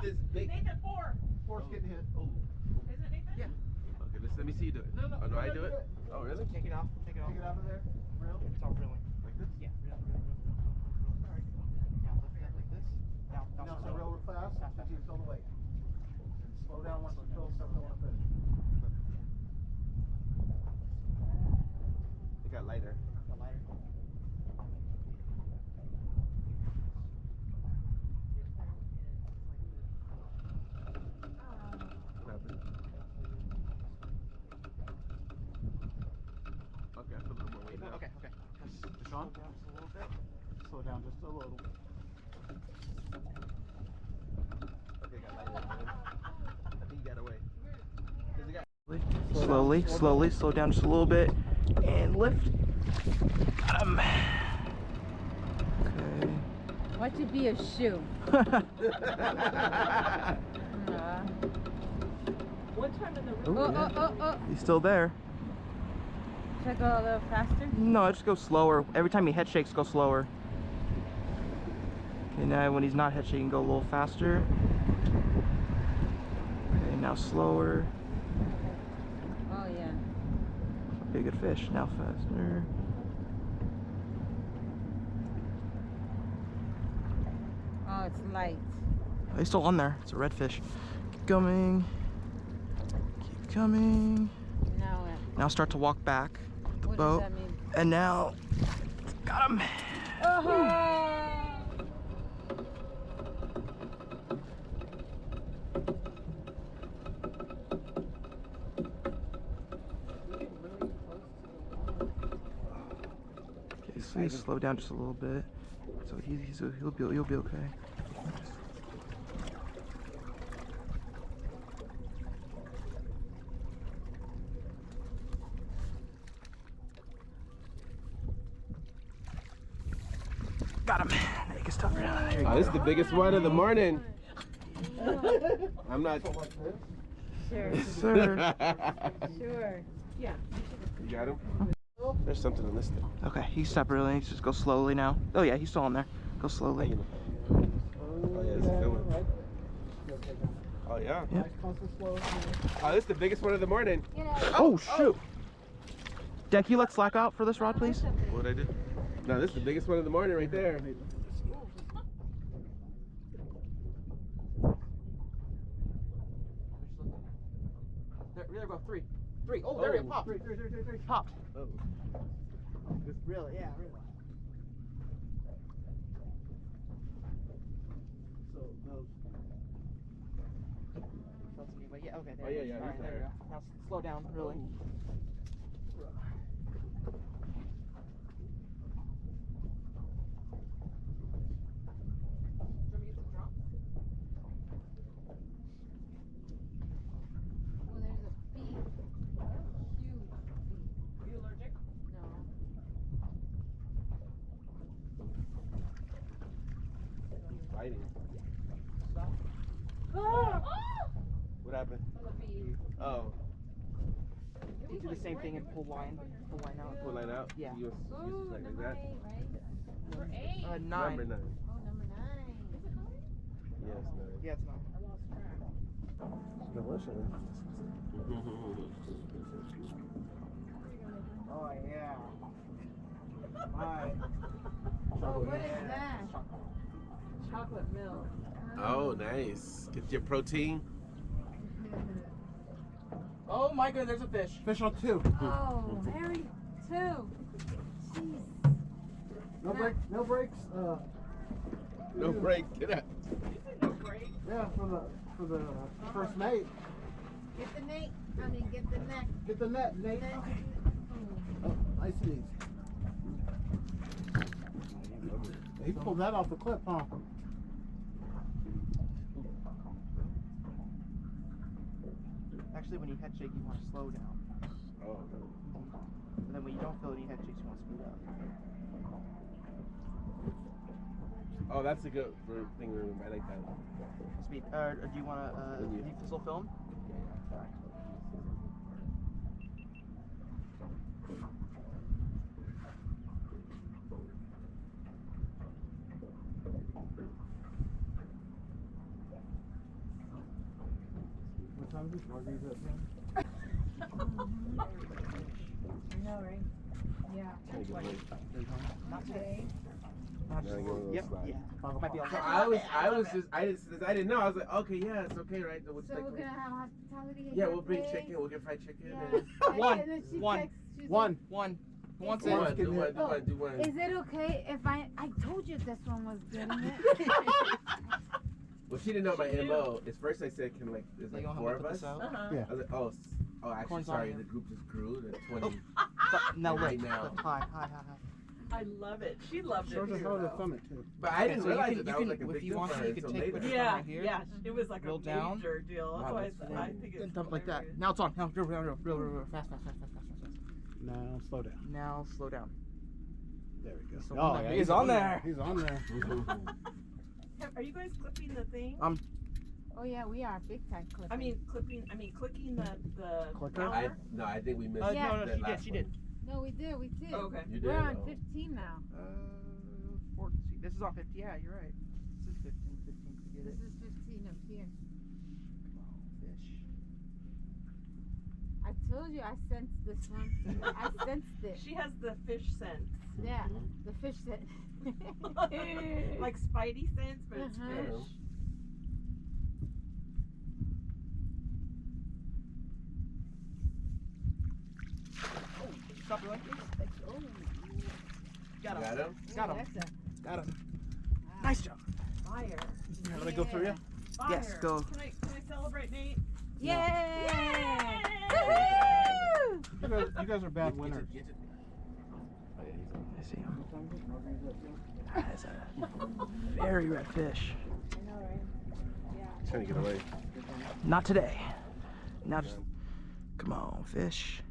this big. Nathan, 4. 4's getting hit. Oh. Isn't it Nathan? Yeah. Okay, let me see you do it. No, Oh, do I do it? Oh, really? Take it off. Take it off. Take it out of there. Reel. It's all reeling. Like this? Yeah. Reel. Alright. Now lift it like this. Now reel real fast. Until you feel the weight. And slow down once you feel something on the fish. It got lighter. The lighter. What happened? Okay, I feel a little more weight now. Okay. Just slow down just a little bit. Slow down just a little. Okay, got lighter. I think you got away. Slowly, slow down just a little bit, and lift. Got him. Okay. Watch it be a shoe. One time in the Ooh, room. Oh. He's still there. Should I go a little faster? No, just go slower. Every time he head shakes, go slower. Okay, now when he's not head shaking, go a little faster. Okay, now slower. Oh, yeah. Be a good fish. Now faster. Oh, it's light. Oh, he's still on there. It's a redfish. Keep coming. Keep coming. Now what? Now start to walk back the What boat. does that mean? And now, got him. Oh! Okay, so you slow down just a little bit. So you'll be okay. Got him. Now you can stop right on. There you Oh, go. this is the biggest one of the morning. I'm not. Sure. Yes, sir. Sure. Yeah. You got him? There's something on this thing. Okay, he stop really. Just go slowly now. Oh yeah, he's still on there. Go slowly. Oh yeah, it's filming. Oh yeah. Yep. Oh, this is the biggest one of the morning. Oh shoot. Dad, can you let slack out for this rod, please? What I do? No, this is the biggest one of the morning right there. There go, three. Oh, there you go, popped. Three. Popped. Oh. Really? Yeah, really. So, those. Yeah, okay, there. Oh, yeah, it is. yeah, All right, he's there you there. go. Now slow down, really. Oh, there's a bee. Huge bee. You allergic? No. Fighting. Oh! What happened? The bee. Oh, You do the same thing and pull line out. pull line out? Yeah. You just Ooh, like number that? 8, right? Number 8. 9. Number 9. Oh, number 9. Is it 9? Yes, 9. Yeah, it's 9. I lost track. Delicious. Oh yeah. Alright. Oh, what is that? Chocolate milk. Oh, nice. Get your protein. Oh my goodness, there's a fish. Fish on 2. Oh, Harry, 2. Jeez. No brakes. No break. Get out. No break. Yeah, for the first mate. Get the neck. I mean, get the neck. Get the net, Nate. Oh, nice and easy. He pulled that off the clip, huh? Actually, when you head shake, you want to slow down. Oh. And then when you don't feel any head shakes, you want to speed up. Oh, that's a good thing to remember. I like that. Speed. Do you want to? Do you still film? I know, right? Yeah. Trying to get away. Not today. Now I get one of those Yep. slides. Yeah. Might be all So right. I didn't know. I was like, okay, yeah, it's okay, right? What's So like, we're gonna have hospitality at yeah, your we'll bring place? chicken. We'll get fried chicken. Yeah. And One. And then she One. texts, she's One. Like, Wants Is it? do one, Oh, do one. is it okay if I told you this one was getting it? Well, she didn't know my She knew. MO. At first I said, can like, there's like 4 of us. Uh-huh. Yeah. I was like, oh, actually, Corn's on sorry, here. the group just grew to 20. No, Right wait. now. Hi. I love it. She loved it Shows us too. how to though. thumb it too. But I didn't So you realize can- that you that was can- like a if big you deal want for to, her you can until take later. what you- Yeah, right here. yeah. It was like Roll a down. major deal. That's Wow, why that's I funny. think it's Then dump like that. hilarious. Now it's on. Now, real. Fast. Now slow down. Now slow down. There we go. So Oh, yeah, yeah, he's on there. He's on there. Are you guys clipping the thing? Oh yeah, we are big time clipping. I mean, clicking the Clicker? counter? No, I think we missed Yeah. No, that she did. last She one. did. no, we did. Oh, okay. You did? We're on Oh. 15 now. 14. This is on 50. Yeah, you're right. This is 15. 15. Forget This it. is 15 up here. Come on, fish. I told you I sensed this one. I sensed it. She has the fish sense. Yeah, the fish scent. Like Spidey sense, but it's Uh-huh. fish. Oh, stop it like this. Oh. Got him. Got him? Got him. That's Got him. a, Nice job. Fire. Yeah, let me go through you. Fire. Yes, go. Can I celebrate, Nate? Yay! You guys are bad winners. Get it. Oh, yeah, he's on. I see him. That is a very red fish. I know, right? Yeah. Trying to get away. Not today. Now just come on, fish.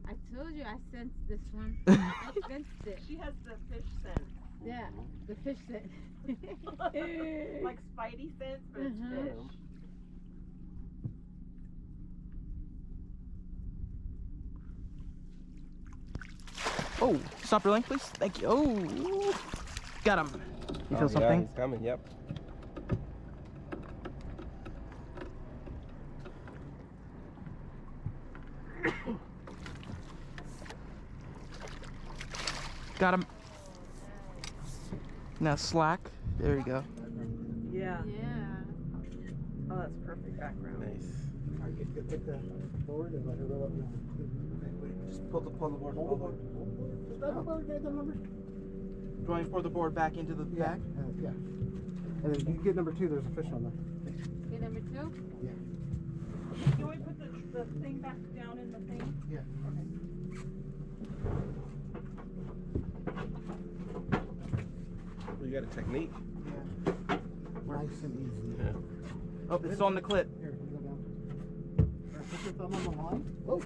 I told you I sensed this one. I sensed it. She has the fish sense. Yeah, the fish scent. Like Spidey sense, but it's Mhm. fish. Oh, stop your length, please. Thank you. Oh, got him. You feel something? Yeah, he's coming, yep. Got him. Now slack. There you go. Yeah. Yeah. Oh, that's perfect background. Nice. Alright, get the board and let her roll up now. Just pull the board. Hold the board. Just grab the board, grab the number. Do you want to pour the board back into the bag? Yeah. And then you get number 2, there's a fish on there. Okay, number 2? Can we put the thing back down in the thing? Yeah. Well, you got a technique. Yeah. Nice and easy. Yeah. Oh, it's on the clip. Here, you go down. Alright, put your thumb on the line. Oh.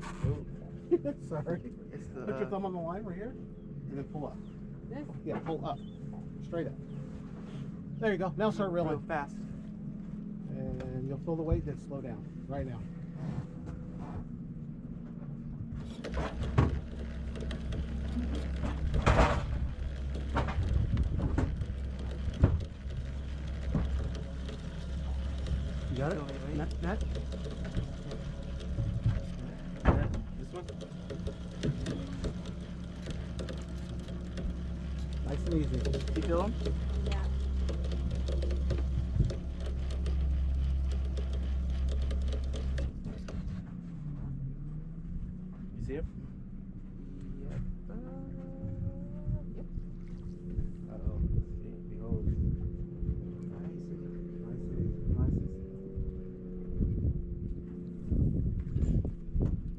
Sorry. It's the. Put your thumb on the line right here, and then pull up. This? Yeah, pull up. Straight up. There you go. Now start real reeling. fast. And you'll feel the weight, then slow down. Right now. You got it? Wait. Net? This one? Nice and easy. You feel him? Yeah. You see him? Yep. Yep. Uh-oh. See, behold. Nice and easy.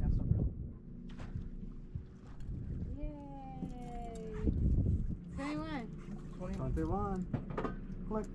Now stop reeling. Yay! 21. 21. 21. Click.